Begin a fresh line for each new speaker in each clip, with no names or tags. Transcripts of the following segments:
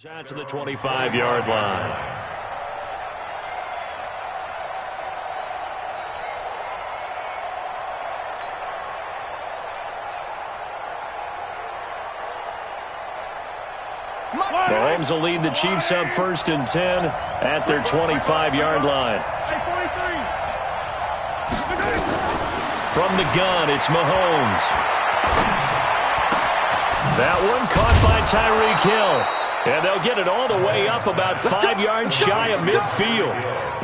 Out to the 25-yard line. Mahomes will lead the Chiefs up 1st and 10 at their 25-yard line. From the gun, it's Mahomes. That one caught by Tyreek Hill. And they'll get it all the way up about 5 yards shy of midfield.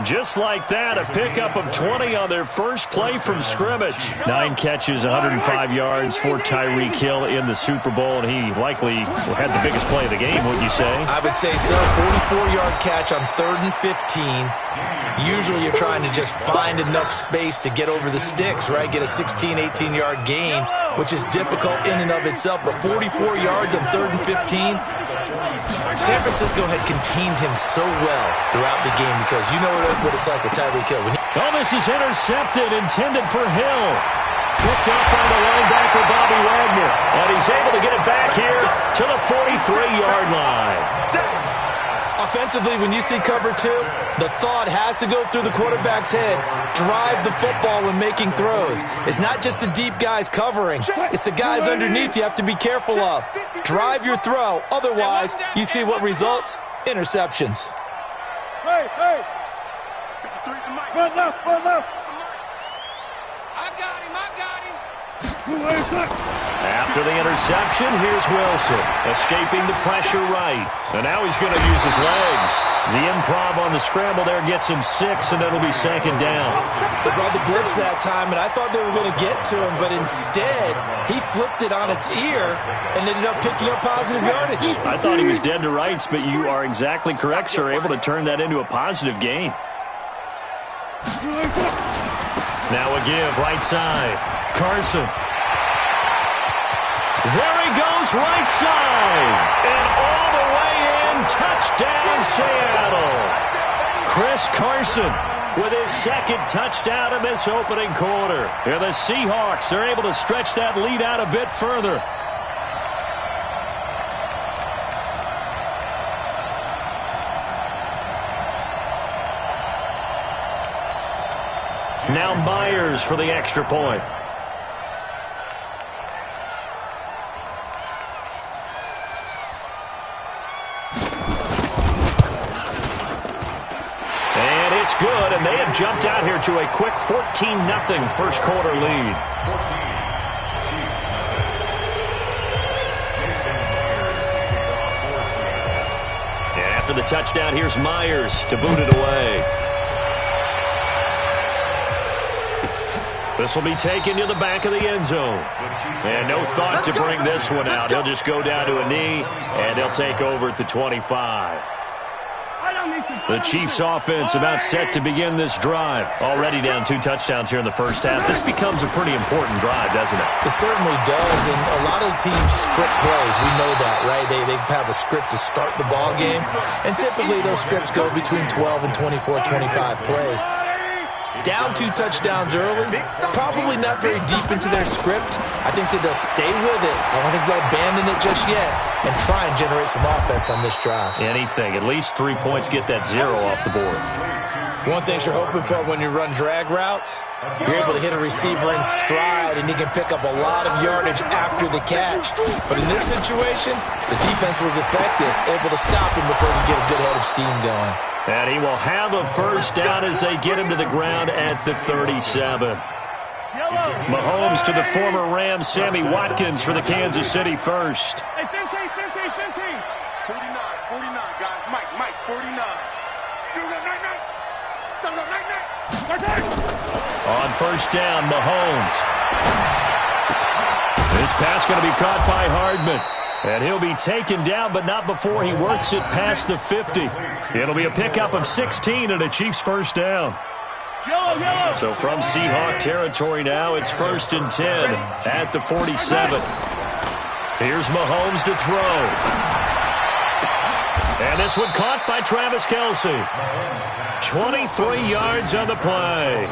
Just like that, a pickup of 20 on their first play from scrimmage. 9 catches, 105 yards for Tyreek Hill in the Super Bowl, and he likely had the biggest play of the game, wouldn't you say?
I would say so. 44-yard catch on 3rd and 15. Usually you're trying to just find enough space to get over the sticks, right? Get a 16, 18-yard gain, which is difficult in and of itself. But 44 yards on 3rd and 15, San Francisco had contained him so well throughout the game because you know what it's like with Tyreek Hill.
Oh, this is intercepted, intended for Hill. Picked up by the linebacker, Bobby Wagner. And he's able to get it back here to the 43-yard line.
Offensively, when you see cover 2, the thought has to go through the quarterback's head. Drive the football when making throws. It's not just the deep guys covering. It's the guys underneath you have to be careful of. Drive your throw. Otherwise, you see what results? Interceptions.
Hey! Run left! I got him!
After the interception, here's Wilson, escaping the pressure right. And now he's going to use his legs. The improv on the scramble there gets him 6, and it'll be 2nd down.
They brought the blitz that time, and I thought they were going to get to him, but instead, he flipped it on its ear and ended up picking up positive yardage.
I thought he was dead to rights, but you are exactly correct, sir, able to turn that into a positive gain. Now a give, right side. Carson. There he goes, right side. And all the way in, touchdown, Seattle. Chris Carson with his 2nd touchdown in this opening quarter. And the Seahawks are able to stretch that lead out a bit further. Now Myers for the extra point. Good, and they have jumped out here to a quick 14-0 first quarter lead. And after the touchdown, here's Myers to boot it away. This will be taken to the back of the end zone. And no thought to bring this one out. He'll just go down to a knee, and he'll take over at the 25. The Chiefs offense about set to begin this drive. Already down 2 touchdowns here in the first half. This becomes a pretty important drive, doesn't it?
It certainly does, and a lot of the teams script plays. We know that, right? They have a script to start the ball game, and typically those scripts go between 12 and 24, 25 plays. Down 2 touchdowns early, probably not very deep into their script. I think that they'll stay with it. I don't think they'll abandon it just yet and try and generate some offense on this drive.
Anything. At least 3 points, get that 0 off the board.
One thing you're hoping for when you run drag routes, you're able to hit a receiver in stride, and he can pick up a lot of yardage after the catch. But in this situation, the defense was effective, able to stop him before he get a good head of steam going.
And he will have a first down as they get him to the ground at the 37. Mahomes to the former Rams, Sammy Watkins for the Kansas City first.
Hey, 15. 49, guys. Mike, 49.
On first down, Mahomes. This pass going to be caught by Hardman. And he'll be taken down, but not before he works it past the 50. It'll be a pickup of 16 and a Chiefs first down. So from Seahawk territory now, it's 1st and 10 at the 47. Here's Mahomes to throw. And this one caught by Travis Kelce. 23 yards on the play.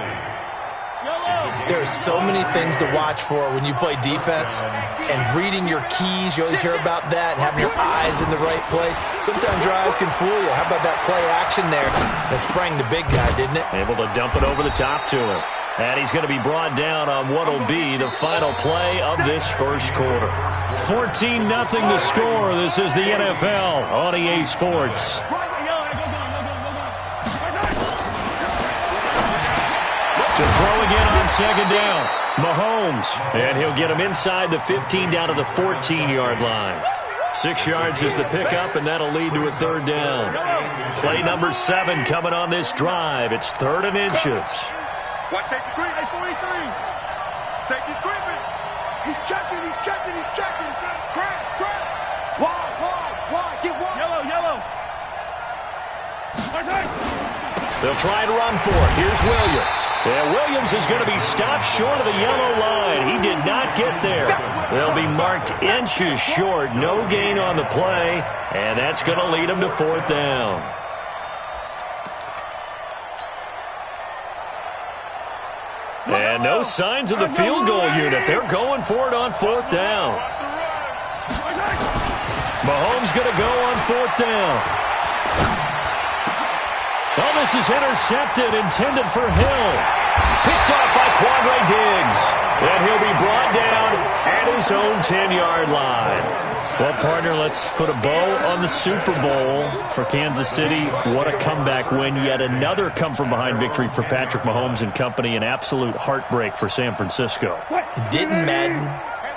There are so many things to watch for when you play defense, and reading your keys, you always hear about that, and having your eyes in the right place. Sometimes your eyes can fool you. How about that play action there? It sprang the big guy, didn't it?
Able to dump it over the top to him. And he's going to be brought down on what will be the final play of this first quarter. 14-0 the score. This is the NFL on EA Sports. To throw again on second down. Mahomes. And he'll get him inside the 15 down to the 14-yard line. 6 yards is the pickup, and that'll lead to a third down. Play number 7 coming on this drive. It's 3rd and inches.
Watch safety creeping. 43. Safety's creeping. He's checking. Crash. Wide. Get wide. Yellow.
They'll try and run for it. Here's Williams. And Williams is going to be stopped short of the yellow line. He did not get there. They'll be marked inches short. No gain on the play. And that's going to lead them to 4th down. And no signs of the field goal unit. They're going for it on 4th down. Mahomes going to go on 4th down. Oh, this is intercepted, intended for Hill. Picked off by Quandre Diggs. And he'll be brought down at his own 10-yard line. Well, partner, let's put a bow on the Super Bowl for Kansas City. What a comeback win. Yet another come-from-behind victory for Patrick Mahomes and company. An absolute heartbreak for San Francisco.
Didn't Madden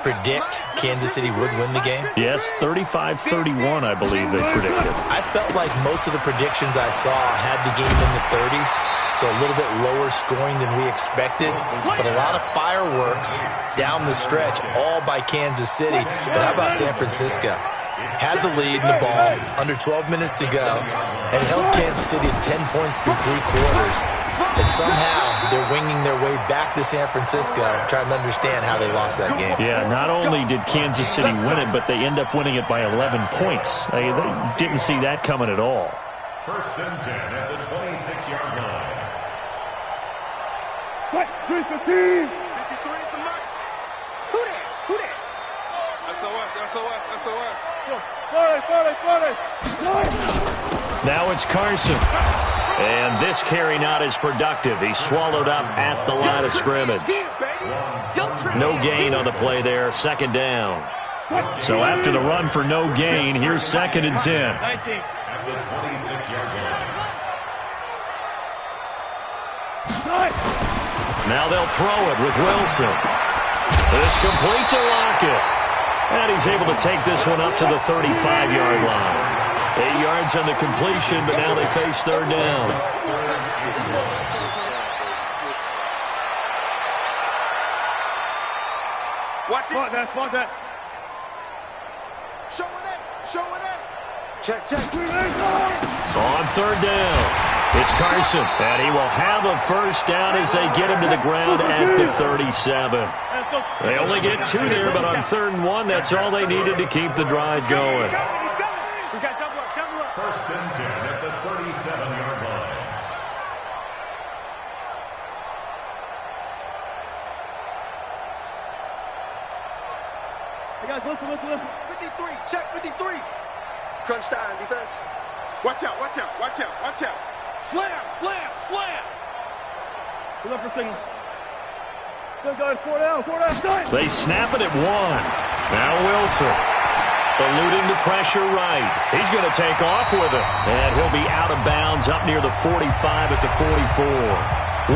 predict Kansas City would win the game?
Yes, 35-31, I believe they predicted.
I felt like most of the predictions I saw had the game in the 30s, so a little bit lower scoring than we expected, but a lot of fireworks down the stretch, all by Kansas City. But how about San Francisco? Had the lead in the ball, under 12 minutes to go, and held Kansas City at 10 points through 3 quarters. And somehow they're winging their way back to San Francisco, trying to understand how they lost that game.
Yeah, not only did Kansas City win it, but they end up winning it by 11 points. They didn't see that coming at all.
1st and 10 at the 26-yard line.
What? 315. 53 at the mark. Who that? SOS. 40.
Now it's Carson. And this carry not as productive. He's swallowed up at the line of scrimmage. No gain on the play there. 2nd down. So after the run for no gain, here's 2nd and 10.
At the 26-yard line.
Now they'll throw it with Wilson. It's complete to Lockett. And he's able to take this one up to the 35-yard line. 8 yards on the completion, but now they face 3rd down.
Watch that. Showing it. Check.
On 3rd down. It's Carson, and he will have a 1st down as they get him to the ground at the 37. They only get 2 there, but on 3rd and 1, that's all they needed to keep the drive going.
1st and 10 at the 37-yard line.
Hey guys, listen. 53, check 53. Crunch time, defense. Watch out. Slam. Pull up for signal. Still going, 4 down.
They snap it at 1. Now Wilson. Eluding the pressure right. He's going to take off with it. And he'll be out of bounds up near the 45 at the 44.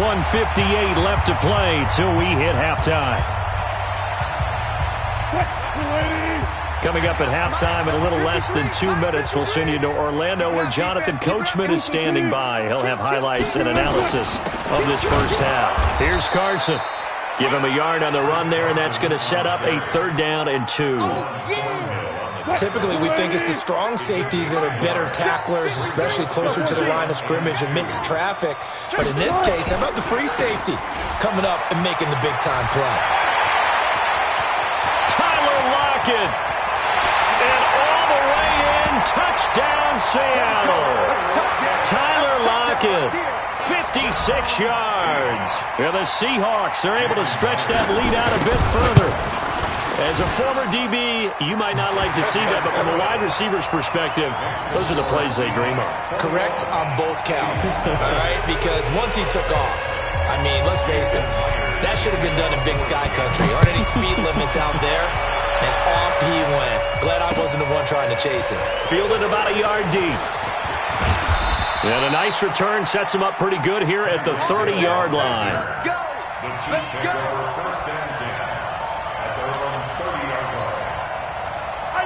1:58 left to play till we hit halftime. Coming up at halftime in a little less than 2 minutes, we'll send you to Orlando where Jonathan Coachman is standing by. He'll have highlights and analysis of this first half. Here's Carson. Give him a yard on the run there, and that's going to set up a 3rd down and 2.
Typically, we think it's the strong safeties that are better tacklers, especially closer to the line of scrimmage amidst traffic. But in this case, how about the free safety coming up and making the big-time play?
Tyler Lockett. And all the way in, touchdown Seattle. Tyler Lockett, 56 yards. And the Seahawks are able to stretch that lead out a bit further. As a former DB, you might not like to see that, but from a wide receiver's perspective, those are the plays they dream of.
Correct on both counts, all right? Because once he took off, I mean, let's face it, that should have been done in Big Sky Country. Aren't any speed limits out there? And off he went. Glad I wasn't the one trying to chase him.
Fielded about a yard deep. And a nice return sets him up pretty good here at the 30-yard line.
Let's go! Let's go!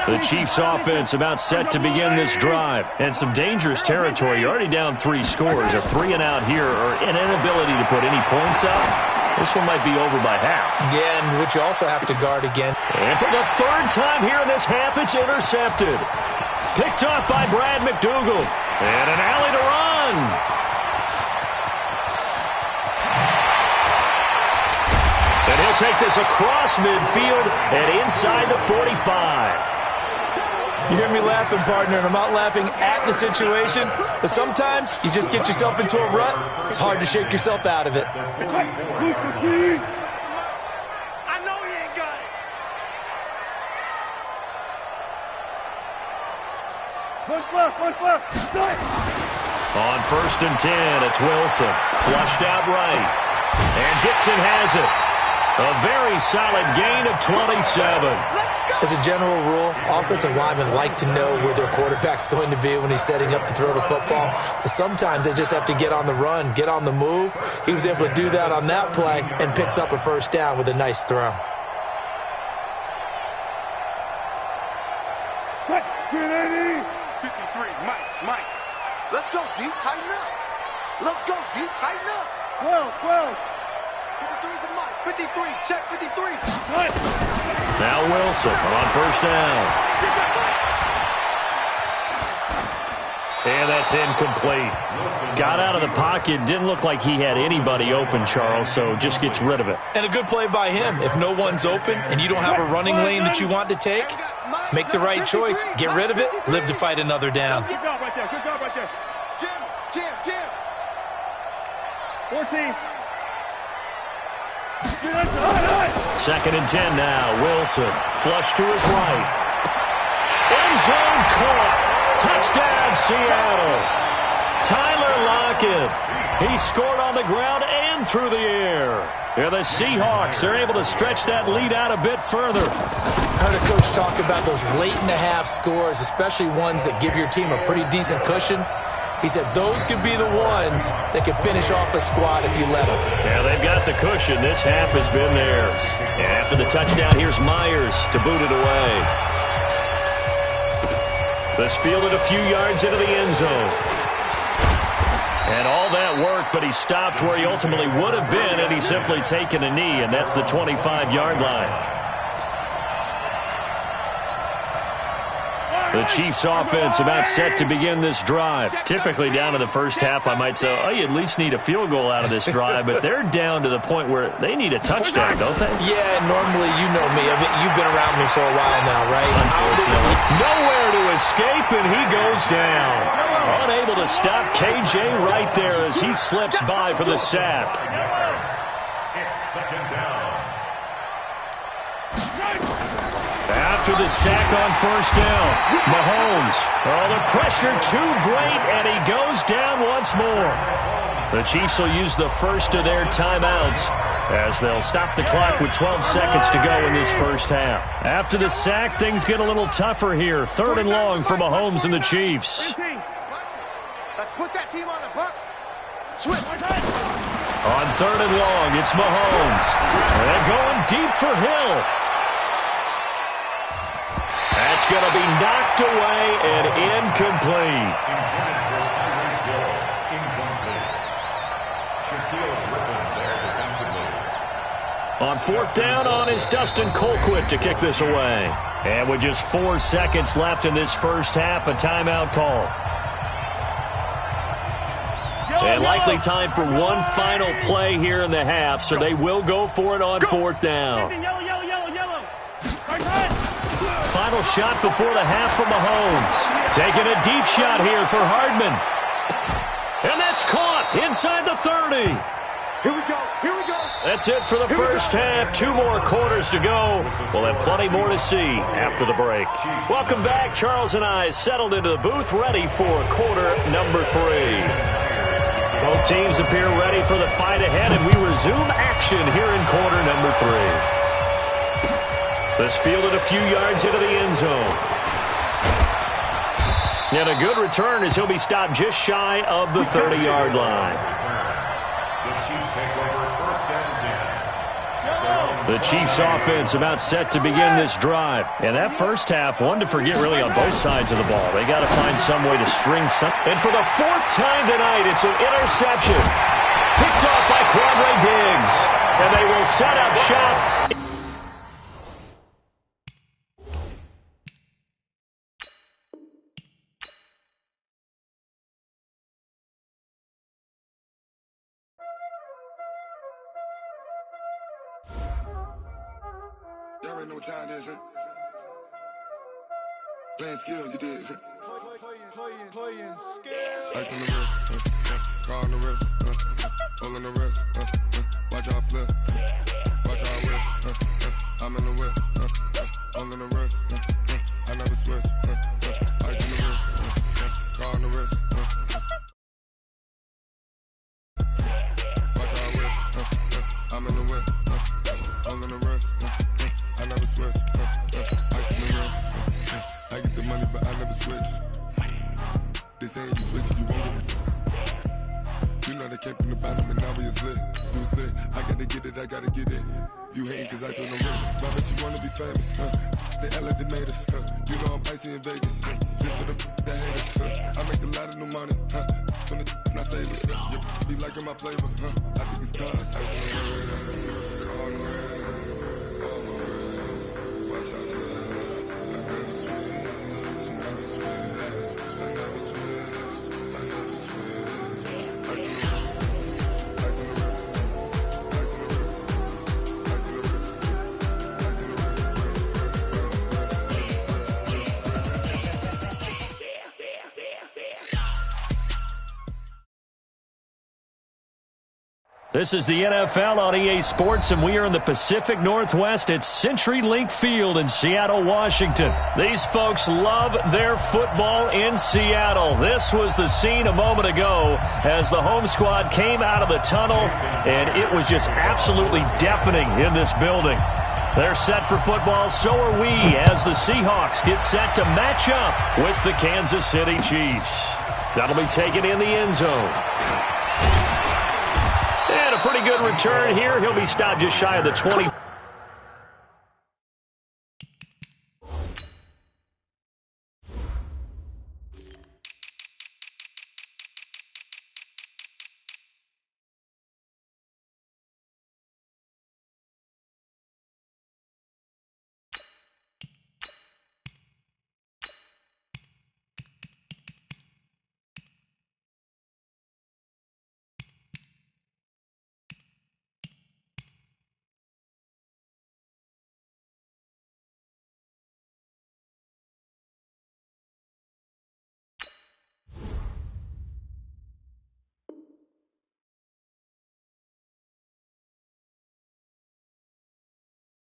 The Chiefs offense about set to begin this drive. And some dangerous territory. You're already down 3 scores. A 3 and out here, or an inability to put any points up. This one might be over by half.
Yeah, and which you also have to guard again.
And for the 3rd time here in this half, it's intercepted. Picked off by Brad McDougal. And an alley to run. And he'll take this across midfield and inside the 45.
You hear me laughing, partner, and I'm not laughing at the situation, but sometimes you just get yourself into a rut. It's hard to shake yourself out of it.
I know he ain't got it. One left.
On 1st and 10, it's Wilson. Flushed out right. And Dixon has it. A very solid gain of 27.
As a general rule, offensive linemen like to know where their quarterback's going to be when he's setting up to throw the football. But sometimes they just have to get on the run, get on the move. He was able to do that on that play and picks up a 1st down with a nice throw.
Cut. 53, Mike. Let's go, D. Tighten up. Let's go, D. Tighten up. 12. 53 to Mike. 53. Check 53.
Now Wilson on 1st down. And that's incomplete. Got out of the pocket. Didn't look like he had anybody open, Charles, so just gets rid of it.
And a good play by him. If no one's open and you don't have a running lane that you want to take, make the right choice. Get rid of it. Live to fight another down.
Good job right there. Jim. 14.
2nd and 10 now. Wilson. Flush to his right. End zone caught. Touchdown, Seattle. Tyler Lockett. He scored on the ground and through the air. And the Seahawks are able to stretch that lead out a bit further.
I heard a coach talk about those late-in-the-half scores, especially ones that give your team a pretty decent cushion. He said those could be the ones that could finish off a squad if you let them.
Yeah, they've got the cushion. This half has been theirs. And after the touchdown, here's Myers to boot it away. This fielded a few yards into the end zone. And all that work, but he stopped where he ultimately would have been had he simply taken a knee, and that's the 25-yard line. The Chiefs offense about set to begin this drive. Typically down to the 1st half, I might say, oh, you at least need a field goal out of this drive, but they're down to the point where they need a touchdown, don't they?
Yeah, normally you know me. You've been around me for a while now, right?
Unfortunately. Nowhere to escape, and he goes down. Unable to stop KJ right there as he slips by for the sack.
It's 2nd down.
After the sack on 1st down, Mahomes. Oh, the pressure too great, and he goes down once more. The Chiefs will use the first of their timeouts as they'll stop the clock with 12 seconds to go in this 1st half. After the sack, things get a little tougher here. 3rd and long for Mahomes and the Chiefs.
Let's put that team on the Bucks. Switch.
On 3rd and long, it's Mahomes. And they're going deep for Hill. That's going to be knocked away and incomplete. On 4th down on is Dustin Colquitt to kick this away. And with just 4 seconds left in this 1st half, a timeout call. And likely time for one final play here in the half, so they will go for it on 4th down. Final shot before the half from Mahomes. Taking a deep shot here for Hardman. And that's caught. Inside the 30.
Here we go. Here we go.
That's it for the first half. 2 more quarters to go. We'll have plenty more to see after the break. Welcome back. Charles and I settled into the booth, ready for quarter number 3. Both teams appear ready for the fight ahead, and we resume action here in quarter number 3. This fielded a few yards into the end zone. And a good return as he'll be stopped just shy of the 30-yard line. The Chiefs offense about set to begin this drive. And that first half, one to forget really on both sides of the ball. They got to find some way to string some. And for the 4th time tonight, it's an interception. Picked off by Quandre Diggs. And they will set up shop.
Y'all already know what time it is, huh? Playing skills, you did. Playing skills. Ice on the wrist, car on the wrist, hole in the wrist, watch out flip, watch out whip, I'm in the whip, hole in the wrist, I never switch, ice on the wrist, car on the wrist, watch out whip, I'm in the whip, hole in the wrist, I never switch, ice on the wrist, I get the money but I never switch. They saying you switch, you won't get it. You know they came from the bottom and now we is lit. You was lit, I gotta get it, I gotta get it. You hating cause I told no wrist. Why bet you wanna be famous, They act like they made us, You know I'm icy in Vegas, This for the that hate us, I make a lot of new money, When the not savers, You be liking my flavor, I think it's cause ice on the wrist, on the wrist, on the wrist. Watch out, clubs, I never switch, I never switch. I never switch, I never switch. Ice on the wrist, ice on the wrist, ice on the wrist, ice on the wrist, ice on the
This is the NFL on EA Sports, and we are in the Pacific Northwest at CenturyLink Field in Seattle, Washington. These folks love their football in Seattle. This was the scene a moment ago as the home squad came out of the tunnel, and it was just absolutely deafening in this building. They're set for football, so are we, as the Seahawks get set to match up with the Kansas City Chiefs. That'll be taken in the end zone. And a pretty good return here. He'll be stopped just shy of the 20.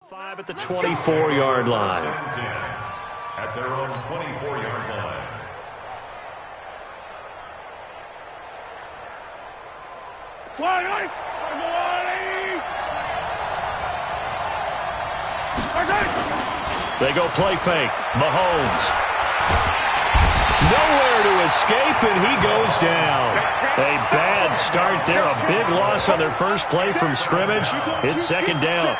Five at the 24-yard line.
At their own 24-yard line.
They go play fake. Mahomes. Nowhere to escape, and he goes down. A bad start there. A big loss on their first play from scrimmage. It's second down.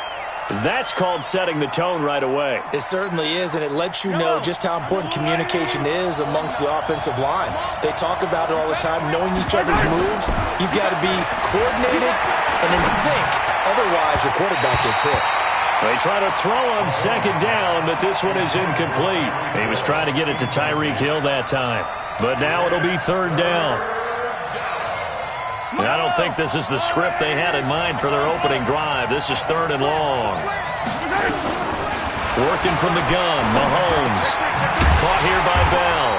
That's called setting the tone right away.
It certainly is, and it lets you know just how important communication is amongst the offensive line. They talk about it all the time, knowing each other's moves. You've got to be coordinated and in sync. Otherwise, your quarterback gets hit.
They try to throw on second down, but this one is incomplete. He was trying to get it to Tyreek Hill that time. But now it'll be third down. And I don't think this is the script they had in mind for their opening drive. This is third and long. Working from the gun, Mahomes. Caught here by Bell.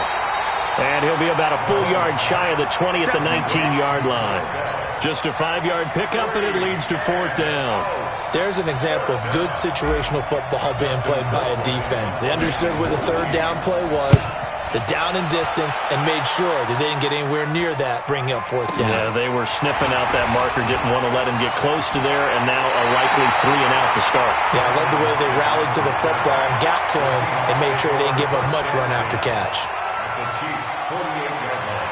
And he'll be about a full yard shy of the 20 at the 19-yard line. Just a 5-yard pickup, and it leads to 4th down.
There's an example of good situational football being played by a defense. They understood where the 3rd down play was, the down and distance, and made sure that they didn't get anywhere near that, bringing up 4th down.
Yeah, they were sniffing out that marker, didn't want to let him get close to there, and now a likely 3 and out to start.
Yeah, I love the way they rallied to the football and got to him and made sure they didn't give up much run after catch.
The Chiefs' 48-yard line.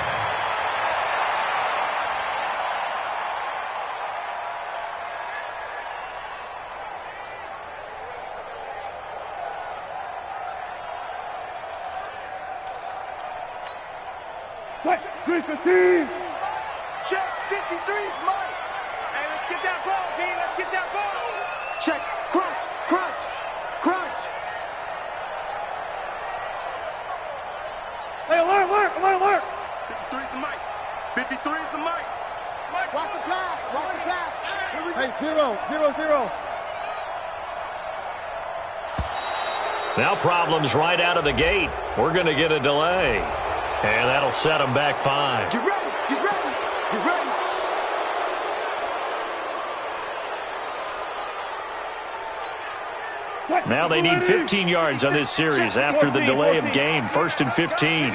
Check 315. Check 53's Mike. Hey, let's get that ball, D. Let's get that ball. Check. Crunch, crunch, crunch. Hey, alert, alert, alert, alert. 53's the Mike. 53's the Mike. Watch the pass. Watch the pass. Hey, 0-0-0.
Now problems right out of the gate. We're going to get a delay. And that'll set them back 5.
Get ready, get ready, get ready.
Now they need 15 yards on this series after the delay of game. 1st and 15.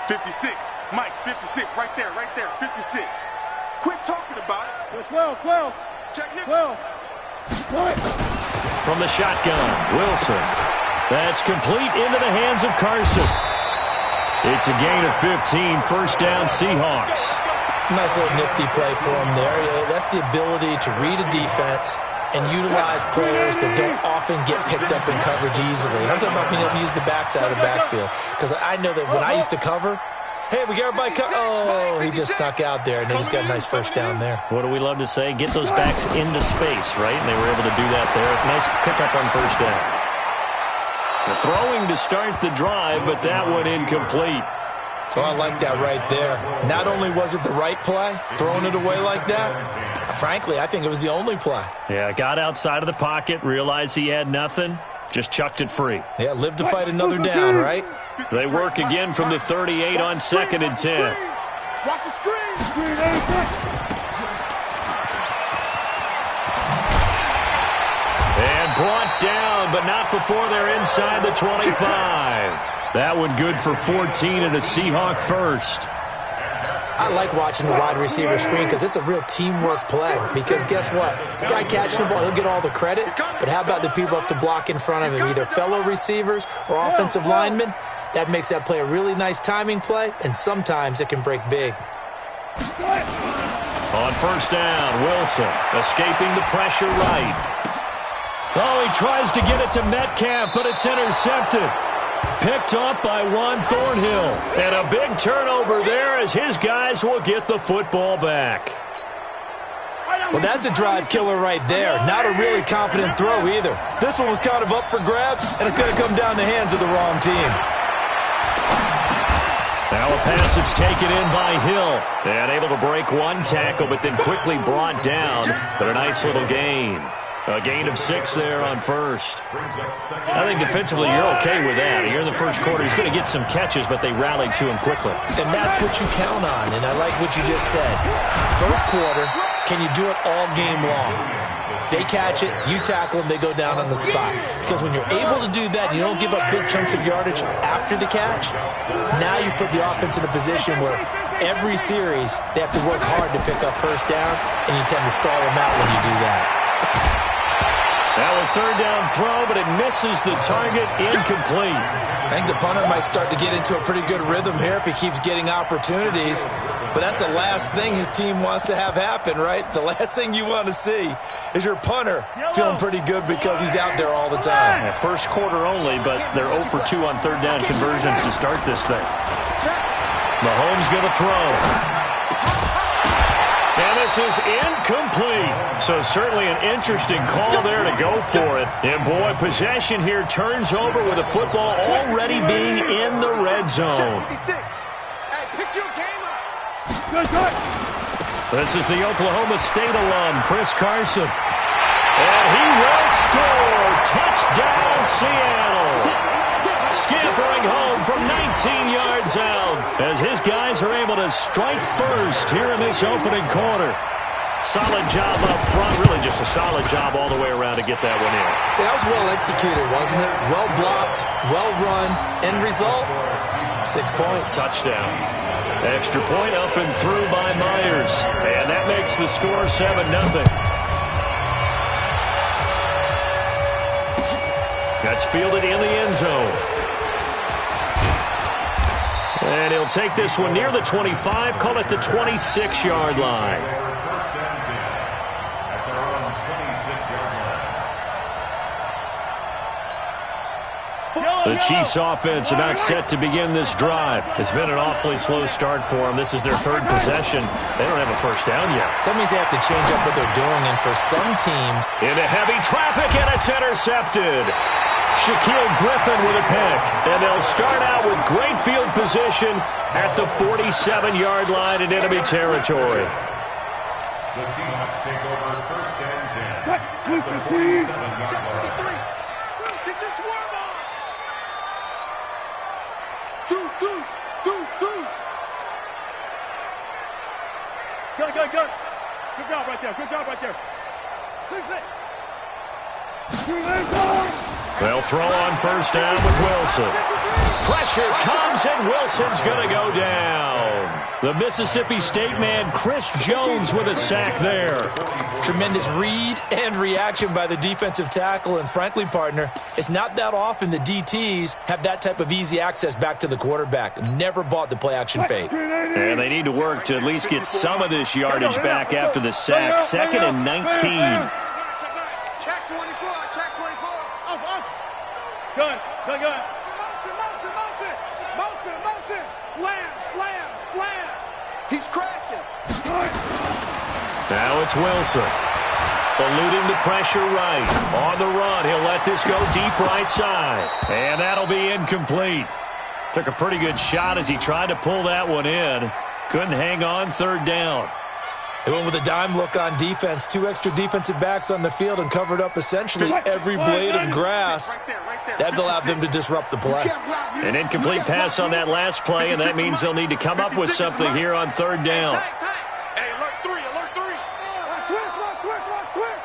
56. Mike, 56. Right there, 56. Quit talking about it. 12. Check Nick. 12.
From the shotgun, Wilson. That's complete into the hands of Carson. It's a gain of 15, 1st down Seahawks.
Nice little nifty play for him there. Yeah, that's the ability to read a defense and utilize players that don't often get picked up in coverage easily. And I'm talking about being able to use the backside of the backfield. Because I know that when I used to cover, hey, we got everybody oh, he just snuck out there, and they just got a nice 1st down there.
What do we love to say? Get those backs into space, right? And they were able to do that there. Nice pickup on 1st down. The throwing to start the drive, but that one incomplete.
Oh, I like that right there. Not only was it the right play, throwing it away like that, frankly, I think it was the only play.
Yeah, got outside of the pocket, realized he had nothing, just chucked it free.
Yeah, live to fight another down, right?
They work again from the 38 on 2nd and 10.
Watch the screen.
And brought down, but not before they're inside the 25. That one good for 14 and a Seahawk 1st.
I like watching the wide receiver screen because it's a real teamwork play. Because guess what? The guy catching the ball, he'll get all the credit. But how about the people up to block in front of him, either fellow receivers or offensive linemen? That makes that play a really nice timing play, and sometimes it can break big.
On 1st down, Wilson escaping the pressure right. Oh, he tries to get it to Metcalf, but it's intercepted. Picked up by Juan Thornhill. And a big turnover there as his guys will get the football back.
Well, that's a drive killer right there. Not a really confident throw either. This one was kind of up for grabs, and it's going to come down the hands of the wrong team.
Now a pass that's taken in by Hill. And able to break one tackle, but then quickly brought down. But a nice little gain. A gain of 6 there on 1st. I think defensively you're okay with that. Here in the 1st quarter, he's going to get some catches, but they rallied to him quickly.
And that's what you count on, and I like what you just said. 1st quarter, can you do it all game long? They catch it, you tackle them, they go down on the spot. Because when you're able to do that, you don't give up big chunks of yardage after the catch, now you put the offense in a position where every series they have to work hard to pick up 1st downs, and you tend to stall them out when you do that.
Now a 3rd down throw, but it misses the target, incomplete.
I think the punter might start to get into a pretty good rhythm here if he keeps getting opportunities. But that's the last thing his team wants to have happen, right? The last thing you want to see is your punter feeling pretty good because he's out there all the time.
Yeah, 1st quarter only, but they're 0 for 2 on 3rd down conversions to start this thing. Mahomes going to throw. And this is incomplete. So certainly an interesting call there to go for it. And boy, possession here turns over with the football already being in the red zone. This is the Oklahoma State alum, Chris Carson. And he will score. Touchdown, Seattle. Scampering home from 19 yards out as his guys are able to strike first here in this opening quarter. Solid job up front, really just a solid job all the way around to get that one in.
Yeah, that was well executed, wasn't it? Well blocked, well run. End result, 6 points.
Touchdown. Extra point up and through by Myers. And that makes the score 7-0. That's fielded in the end zone. And he'll take this one near the 25, call it the 26-yard line. The Chiefs offense about set to begin this drive. It's been an awfully slow start for them. This is their third possession. They don't have a first down yet.
So that means they have to change up what they're doing, and for some teams...
Into heavy traffic, and it's intercepted. Shaquille Griffin with a pick. And they'll start out with great field position at the 47-yard line in enemy territory.
The Seahawks take over first and 10 at the 47-yard line.
Get your swarm on! Deuce! Good. Good job right there. 6-6.
They'll throw on first down with Wilson. Pressure comes, and Wilson's going to go down. The Mississippi State man, Chris Jones, with a sack there.
Tremendous read and reaction by the defensive tackle, and frankly, partner, it's not that often the DTs have that type of easy access back to the quarterback. Never bought the play-action fake.
And they need to work to at least get some of this yardage back after the sack. 2nd and 19.
Check 24. Off. Good. Motion. Slam. He's crashing.
Now it's Wilson. Eluding the pressure right. On the run, he'll let this go deep right side. And that'll be incomplete. Took a pretty good shot as he tried to pull that one in. Couldn't hang on, third down.
They went with a dime look on defense. 2 extra defensive backs on the field and covered up essentially every blade of grass. That allowed them to disrupt the play.
An incomplete pass on that last play, and that means they'll need to come up with something here on third down.
Hey, alert 3. Switch.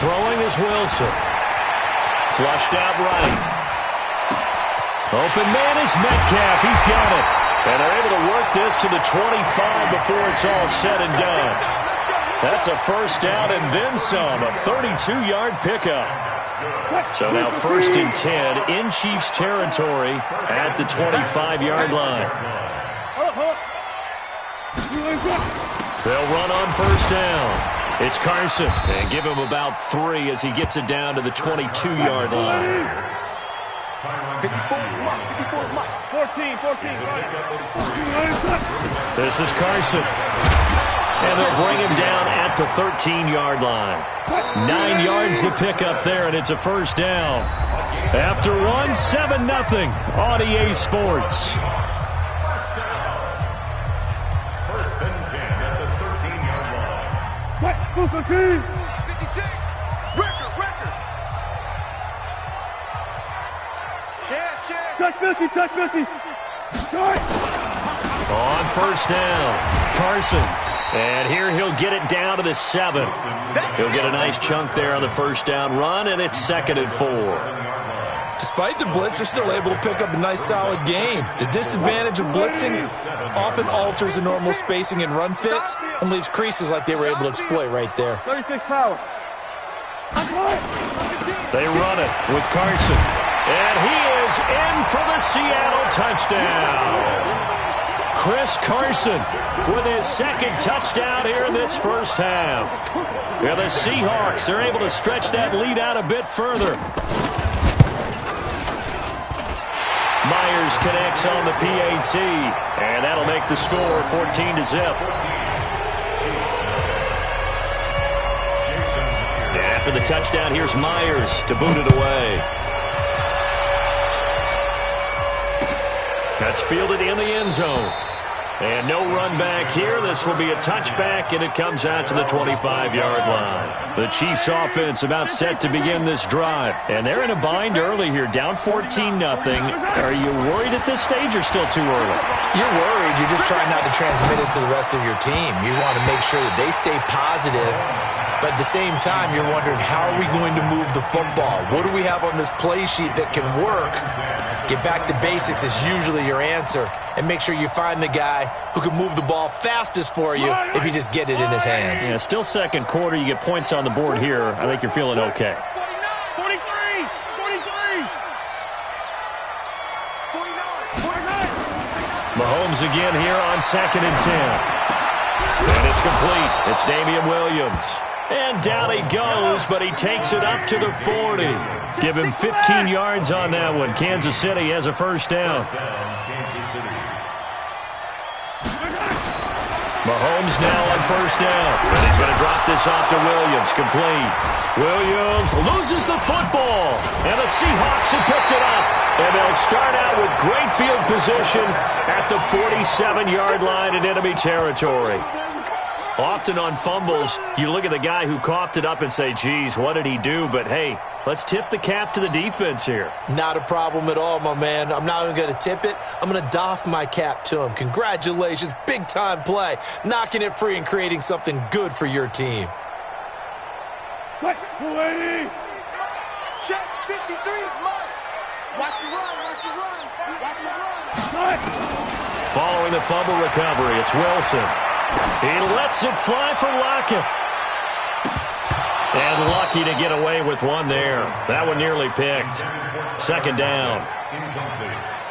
Throwing is Wilson. Flushed out right. Open man is Metcalf. He's got it. And they're able to work this to the 25 before it's all said and done. That's a first down and then some. A 32-yard pickup. So now 1st and 10 in Chiefs territory at the 25-yard line. They'll run on first down. It's Carson. And give him about 3 as he gets it down to the 22-yard line.
54 Mike. 14.
This is Carson. And they'll bring him down at the 13-yard line. 9 yards to pick up there, and it's a first down. After 7-0 on EA Sports.
First and 10 at the 13-yard line.
56. Record. Touch 50.
On first down, Carson. And here he'll get it down to the 7. He'll get a nice chunk there on the first down run, and it's 2nd and 4.
Despite the blitz, they're still able to pick up a nice, solid gain. The disadvantage of blitzing often alters the normal spacing and run fits and leaves creases like they were able to exploit right there.
36 power.
They run it with Carson. And he is in for the Seattle touchdown. Chris Carson with his 2nd touchdown here in this first half. Yeah, the Seahawks are able to stretch that lead out a bit further. Myers connects on the PAT, and that'll make the score 14-0. And after the touchdown, here's Myers to boot it away. That's fielded in the end zone. And no run back here. This will be a touchback, and it comes out to the 25-yard line. The Chiefs offense about set to begin this drive. And they're in a bind early here, down 14-0. Are you worried at this stage or still too early?
You're worried. You're just trying not to transmit it to the rest of your team. You want to make sure that they stay positive. But at the same time, you're wondering, how are we going to move the football? What do we have on this play sheet that can work? Get back to basics is usually your answer. And make sure you find the guy who can move the ball fastest for you if you just get it in his hands.
Yeah, still second quarter. You get points on the board here. I think you're feeling okay.
49.
Mahomes again here on 2nd and 10. And it's complete. It's Damian Williams. And down he goes, but he takes it up to the 40. Give him 15 yards on that one. Kansas City has a first down. Mahomes now on first down. And he's going to drop this off to Williams. Complete. Williams loses the football. And the Seahawks have picked it up. And they'll start out with great field position at the 47-yard line in enemy territory. Often on fumbles, you look at the guy who coughed it up and say, geez, what did he do? But, hey, let's tip the cap to the defense here.
Not a problem at all, my man. I'm not even going to tip it. I'm going to doff my cap to him. Congratulations. Big-time play. Knocking it free and creating something good for your team.
Check 53 is mine. Watch the run.
Following the fumble recovery, it's Wilson. He lets it fly for Lockett. And lucky to get away with one there. That one nearly picked. Second down.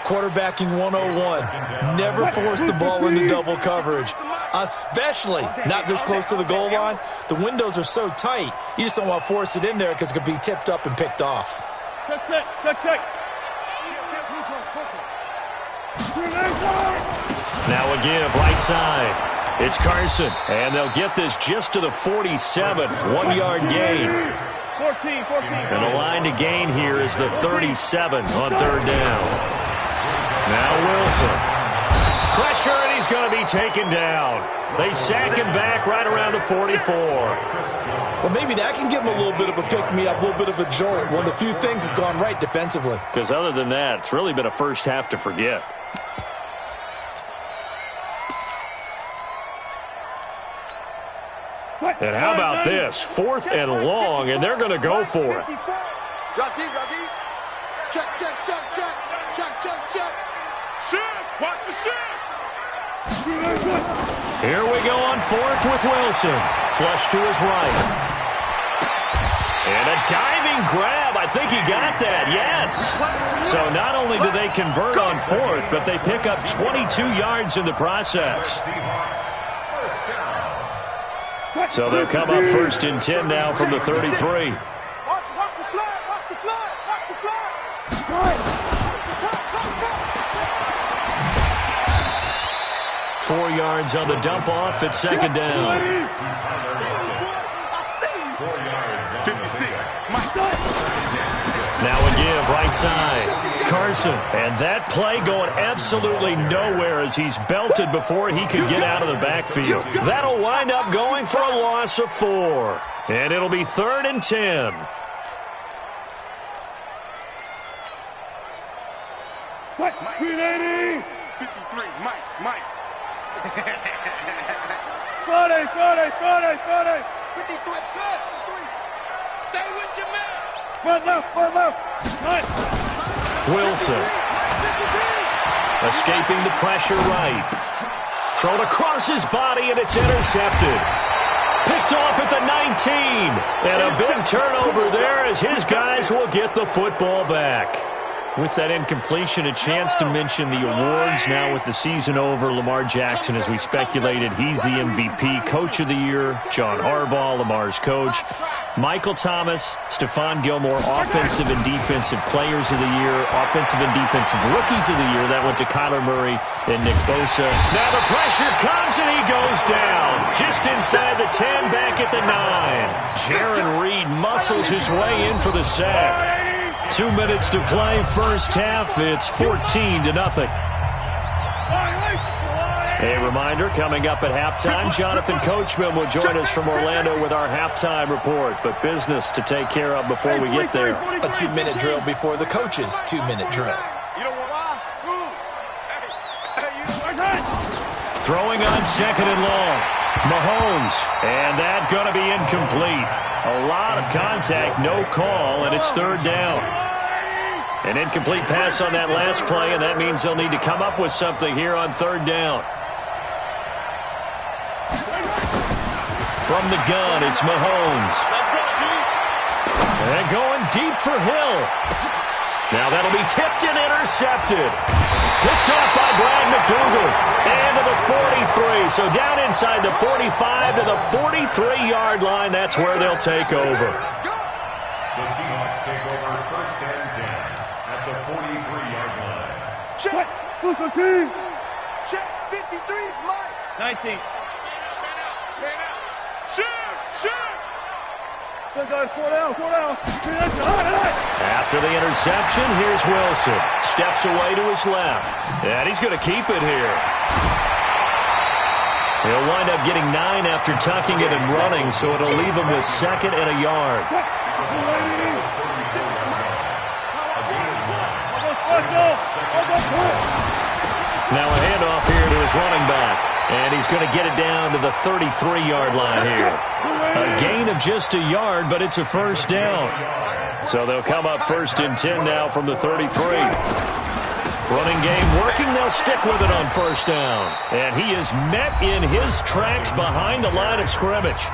Quarterbacking 101. Never force the ball into double coverage. Especially not this close to the goal line. The windows are so tight, you just don't want to force it in there because it could be tipped up and picked off.
Check.
Now a give, right side. It's Carson, and they'll get this just to the 47, 1-yard gain.
14.
And the line to gain here is the 37 on third down. Now Wilson. Pressure, and he's going to be taken down. They sack him back right around the 44.
Well, maybe that can give him a little bit of a pick-me-up, a little bit of a jolt. One of the few things that's gone right defensively.
Because other than that, it's really been a first half to forget. And how about this? 4th and long, and they're going to go for it.
Drop deep. Check. Shift. Watch the shift.
Here we go on 4th with Wilson. Flush to his right. And a diving grab. I think he got that, yes. So not only do they convert on 4th, but they pick up 22 yards in the process. So they'll come up 1st and 10 now from the 33.
Watch the flag.
4 yards on the dump off at second down.
56.
Now a give, right side. Carson, and that play going absolutely nowhere as he's belted before he could get out of the backfield. That'll wind up going for a loss of 4. And it'll be 3rd and 10.
Mike. 53. Mike. 40. 53. Stay with your man. One left.
Wilson. Escaping the pressure right. Thrown across his body, and it's intercepted. Picked off at the 19. And a big turnover there as his guys will get the football back. With that incompletion, a chance to mention the awards now with the season over. Lamar Jackson, as we speculated, he's the MVP. Coach of the Year, John Harbaugh, Lamar's coach. Michael Thomas, Stephon Gilmore, Offensive and Defensive Players of the Year, Offensive and Defensive Rookies of the Year. That went to Kyler Murray and Nick Bosa. Now the pressure comes and he goes down. Just inside the 10, back at the 9. Jaron Reed muscles his way in for the sack. 2 minutes to play, first half. It's 14-0. A reminder, coming up at halftime, Jonathan Coachman will join us from Orlando with our halftime report. But business to take care of before we get there.
A 2-minute drill before the coach's 2-minute drill.
Throwing on second and long. Mahomes. And that going to be incomplete. A lot of contact, no call, and it's third down. An incomplete pass on that last play, and that means they'll need to come up with something here on third down. From the gun, it's Mahomes. And going deep for Hill. Now that'll be tipped and intercepted. Picked off by Brad McDougal. And to the 43. So down inside the 45 to the 43-yard line. That's where they'll take over.
The Seahawks take over first and 10 at the 43-yard line.
Check. 15. Check. 53 is mine. 19. Shoot.
After the interception, here's Wilson. Steps away to his left. And he's going to keep it here. He'll wind up getting 9 after tucking it and running, so it'll leave him with second and a yard. Now a handoff here to his running back. And he's going to get it down to the 33-yard line here. A gain of just a yard, but it's a first down. So they'll come up first and 10 now from the 33. Running game working. They'll stick with it on first down. And he is met in his tracks behind the line of scrimmage.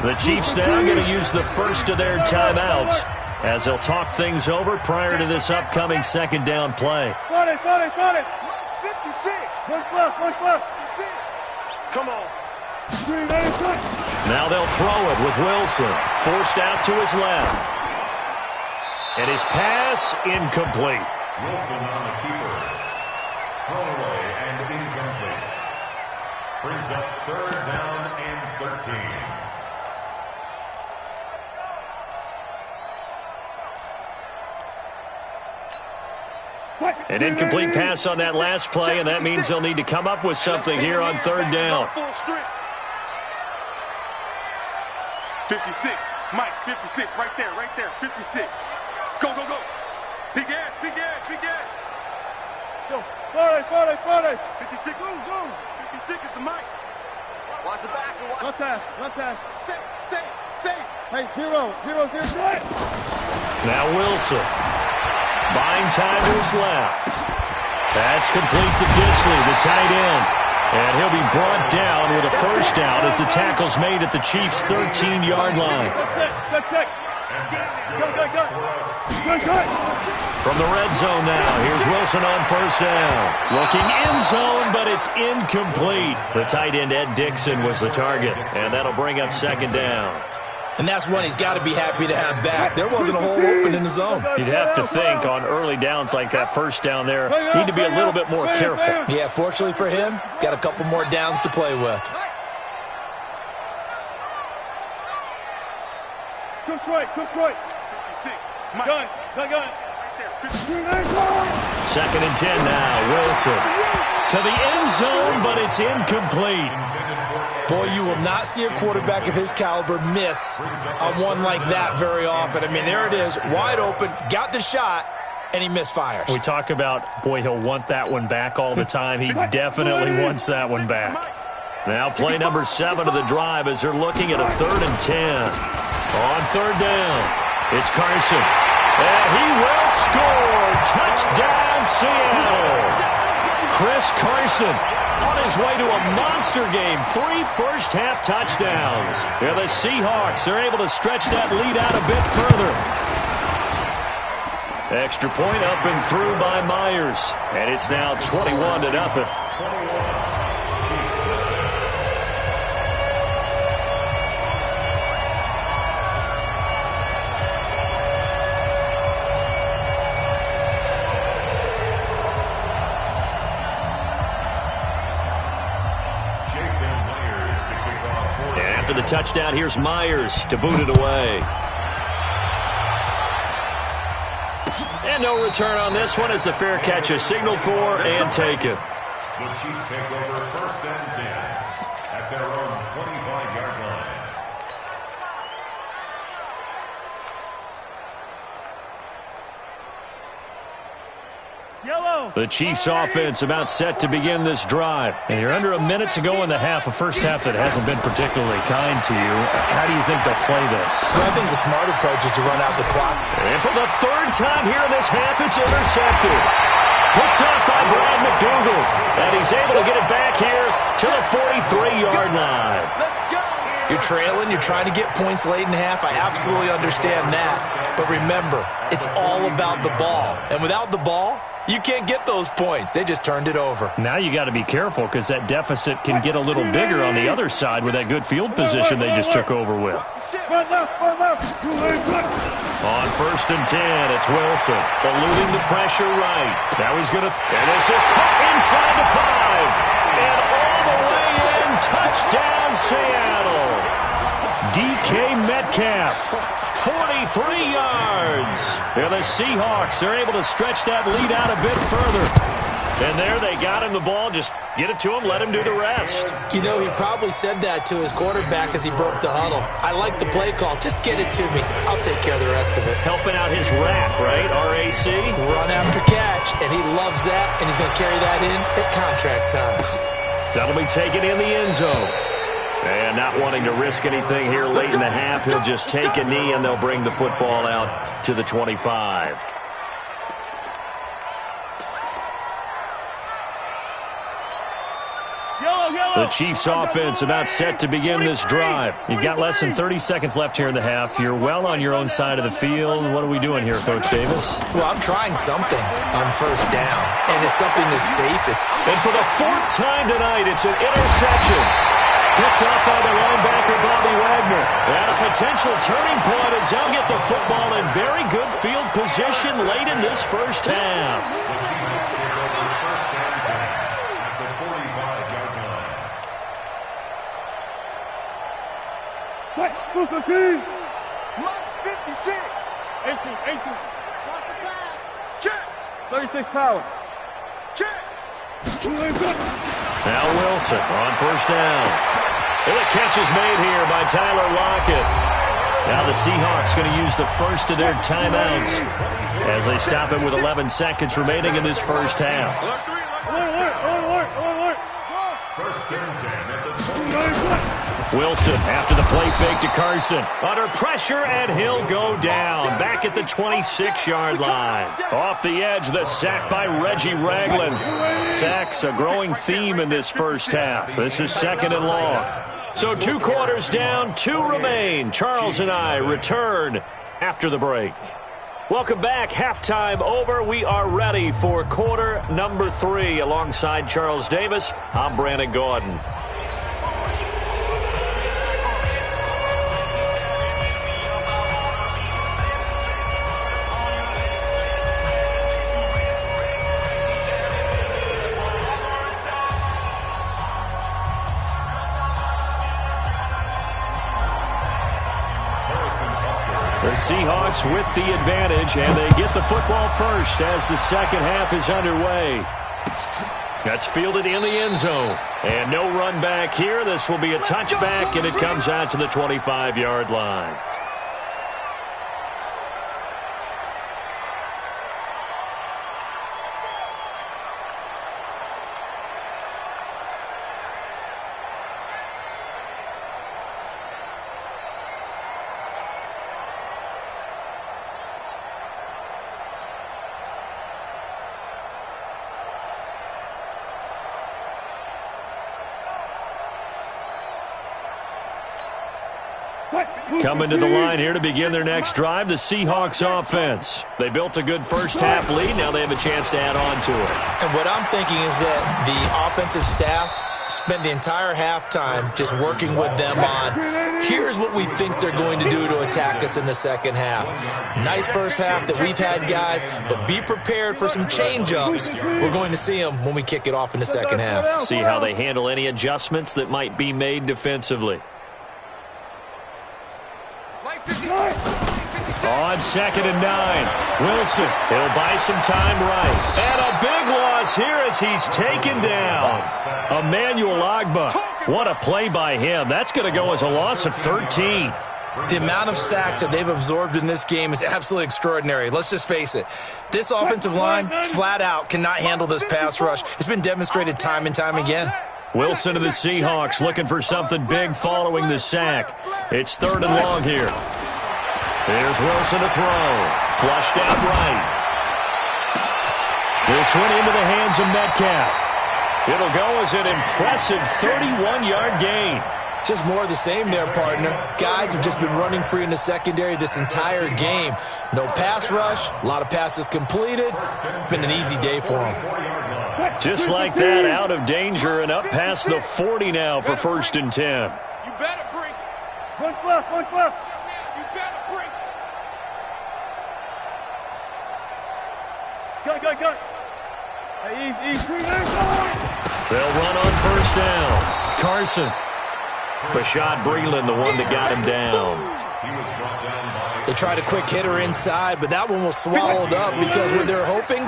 The Chiefs now going to use the first of their timeouts as they'll talk things over prior to this upcoming second down play.
56. Look left. Come on.
Now they'll throw it with Wilson. Forced out to his left. And his pass incomplete.
Wilson on the keeper. Thrown away and incomplete. Brings up third down and 13.
An incomplete pass on that last play, and that means they'll need to come up with something here on third down.
56. Mike, 56. Right there. 56. Go. Big ass. Go. 40. 56. Zoom. 56 is the Mike. Watch the back. Left pass. Say. Hey, zero.
Now Wilson. Buying time to his left. That's complete to Disley, the tight end. And he'll be brought down with a first down as the tackle's made at the Chiefs' 13-yard line. From the red zone now, here's Wilson on first down. Looking in zone, but it's incomplete. The tight end, Ed Dixon, was the target, and that'll bring up second down.
And that's one he's got to be happy to have back. There wasn't a hole open in the zone.
You'd have to think on early downs like that first down there, need to be a little bit more careful.
Yeah, fortunately for him, got a couple more downs to play with.
Took right. 56. Gun.
Second and 10 now. Wilson to the end zone, but it's incomplete.
Boy, you will not see a quarterback of his caliber miss on one like that very often. I mean, there it is, wide open, got the shot, and he misfires.
We talk about, boy, he'll want that one back all the time. He definitely wants that one back. Now play number 7 of the drive as they're looking at a 3rd and 10. On third down, it's Carson. And he will score. Touchdown, Seattle. Chris Carson on his way to a monster game. 3 first-half touchdowns. Yeah, the Seahawks are able to stretch that lead out a bit further. Extra point up and through by Myers. And it's now 21-0. The touchdown, here's Myers to boot it away. And no return on this one as the fair catch is signaled for and taken.
The Chiefs take over 1st and 10 at their own 25-yard line.
The Chiefs offense about set to begin this drive. And you're under a minute to go in the half, a first half that hasn't been particularly kind to you. How do you think they'll play this?
Well, I think the smart approach is to run out the clock.
And for the 3rd time here in this half, it's intercepted. Picked up by Brad McDougal. And he's able to get it back here to the 43-yard line.
You're trailing. You're trying to get points late in the half. I absolutely understand that. But remember, it's all about the ball. And without the ball, you can't get those points. They just turned it over.
Now you got to be careful because that deficit can get a little bigger on the other side with that good field position they just took over with. On 1st and 10, it's Wilson eluding the pressure right. Now he's going to, and this is caught inside the 5. And all the way in, touchdown Seattle. DK Metcalf. 43 yards. And the Seahawks are able to stretch that lead out a bit further. And there they got him the ball. Just get it to him, let him do the rest.
You know, he probably said that to his quarterback as he broke the huddle. I like the play call. Just get it to me. I'll take care of the rest of it.
Helping out his RAC, right? RAC?
Run after catch. And he loves that, and he's going to carry that in at contract time.
That'll be taken in the end zone. And not wanting to risk anything here late in the half, he'll just take a knee and they'll bring the football out to the 25. The Chiefs offense about set to begin this drive. You've got less than 30 seconds left here in the half. You're well on your own side of the field. What are we doing here, Coach Davis?
Well, I'm trying something on 1st down, and it's something as safe as...
And for the 4th time tonight, it's an interception. Picked up by the linebacker, Bobby Wagner. And a potential turning point as they'll get the football in very good field position late in this first half.
Mike's 56.
18.
Watch the pass. Check.
36 power.
Check.
Now Wilson on 1st down. And the catch is made here by Tyler Lockett. Now the Seahawks going to use the first of their timeouts as they stop it with 11 seconds remaining in this first half.
Alert.
1st and 10 at the 20.
Wilson after the play fake to Carson. Under pressure, and he'll go down. Back at the 26-yard line. Off the edge, the sack by Reggie Ragland. Sacks a growing theme in this first half. This is 2nd and long. So 2 quarters down, 2 remain. Charles and I return after the break. Welcome back. Halftime over. We are ready for quarter number 3. Alongside Charles Davis, I'm Brandon Gordon. The Seahawks with the advantage, and they get the football first as the second half is underway. That's fielded in the end zone. And no run back here. This will be a touchback, and it comes out to the 25-yard line. Coming to the line here to begin their next drive, the Seahawks offense. They built a good first half lead. Now they have a chance to add on to it.
And what I'm thinking is that the offensive staff spent the entire halftime just working with them on, here's what we think they're going to do to attack us in the second half. Nice first half that we've had, guys, but be prepared for some change-ups. We're going to see them when we kick it off in the second half.
See how they handle any adjustments that might be made defensively. On 2nd and 9, Wilson, he'll buy some time right. And a big one across here as he's taken down. Emmanuel Agba. What a play by him. That's going to go as a loss of 13.
The amount of sacks that they've absorbed in this game is absolutely extraordinary. Let's just face it. This offensive line, flat out, cannot handle this pass rush. It's been demonstrated time and time again.
Wilson of the Seahawks looking for something big following the sack. It's 3rd and long here. Here's Wilson to throw. Flushed out right. This one into the hands of Metcalf. It'll go as an impressive 31-yard gain.
Just more of the same there, partner. Guys have just been running free in the secondary this entire game. No pass rush, a lot of passes completed. Been an easy day for them.
Just like that, out of danger and up past the 40 now for 1st and 10.
You better break. One left, one left. You better break. Go. Hey, easy.
They'll run on 1st down. Carson. Bashad Breeland, the one that got him down.
They tried a quick hitter inside, but that one was swallowed up because what they're hoping,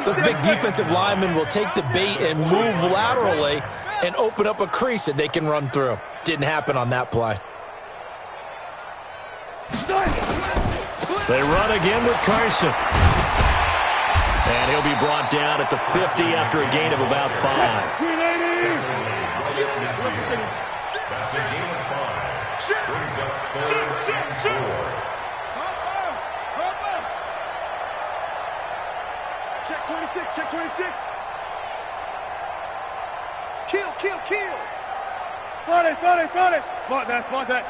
those big defensive linemen will take the bait and move laterally and open up a crease that they can run through. Didn't happen on that play.
They run again with Carson. And he'll be brought down at the 50 after a gain of about 5.
That's a gain of 5. Brings up 3rd and 4.
Check 26, check 26. Kill.
Spot it. Spot that.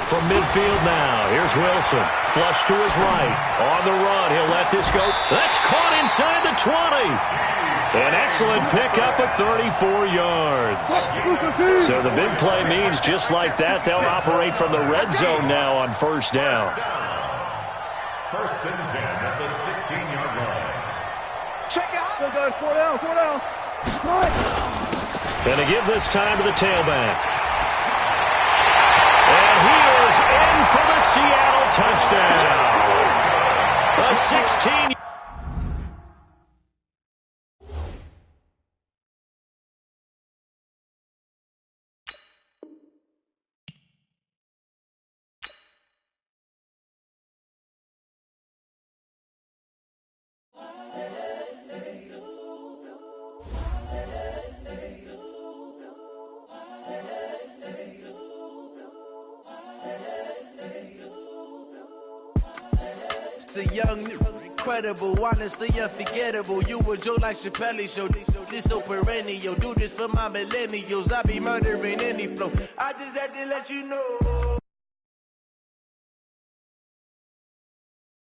From midfield now, here's Wilson. Flush to his right. On the run, he'll let this go. That's caught inside the 20. An excellent pickup of 34 yards. So the big play means just like that, they'll operate from the red zone now on 1st down.
1st and 10 at the 16-yard line.
Check it out.
Go, 4 down.
And to give this time to the tailback. And he is in for the Seattle touchdown. A 16.
The young, incredible, honestly unforgettable. You a joke like Chappelle Show. This so perennial. Do this for my millennials. I be murdering any flow. I just had to let you know.